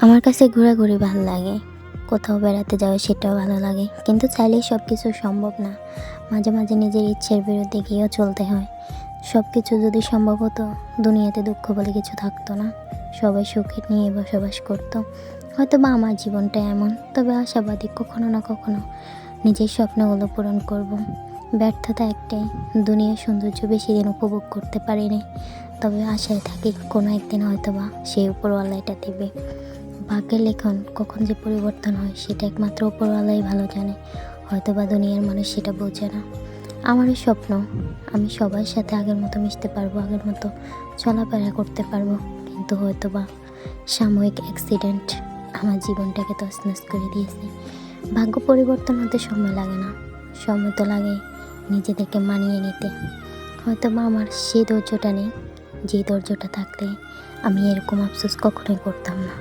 আমার কাছে ঘোরাঘুরি ভালো লাগে, কোথাও বেড়াতে যাওয়া সেটাও ভালো লাগে, কিন্তু চাইলেই সব কিছু সম্ভব না। মাঝে মাঝে নিজের ইচ্ছের বিরুদ্ধে গিয়েও চলতে হয়। সব কিছু যদি সম্ভব হতো, দুনিয়াতে দুঃখ বলে কিছু থাকতো না, সবাই সুখে নিয়ে বসবাস করতো। হয়তো বা আমার জীবনটা এমন, তবে আশাবাদী, কখনো না কখনো নিজের স্বপ্নগুলো পূরণ করব। ব্যর্থতা একটাই, দুনিয়ার সৌন্দর্য বেশি দিন উপভোগ করতে পারিনি, তবে আশায় থাকি কোনো একদিন হয়তো বা সেই উপরওয়ালা এটা দেবে। ভাগ্যের লেখন কখন যে পরিবর্তন হয় সেটা একমাত্র উপরওয়ালাই ভালো জানে, হয়তো বা দুনিয়ার মানুষ সেটা বোঝে না। আমারও স্বপ্ন, আমি সবার সাথে আগের মতো মিশতে পারবো, আগের মতো চলাফেরা করতে পারবো, কিন্তু হয়তো বা সাময়িক অ্যাক্সিডেন্ট আমার জীবনটাকে তছনছ করে দিয়েছে। ভাগ্য পরিবর্তন হতে সময় লাগে না, সময় তো লাগে নিজেদেরকে মানিয়ে নিতে। হয়তো বা আমার সেই ধৈর্যটা নেই, যে ধৈর্যটা থাকলে আমি এরকম আফসোস কখনোই করতাম না।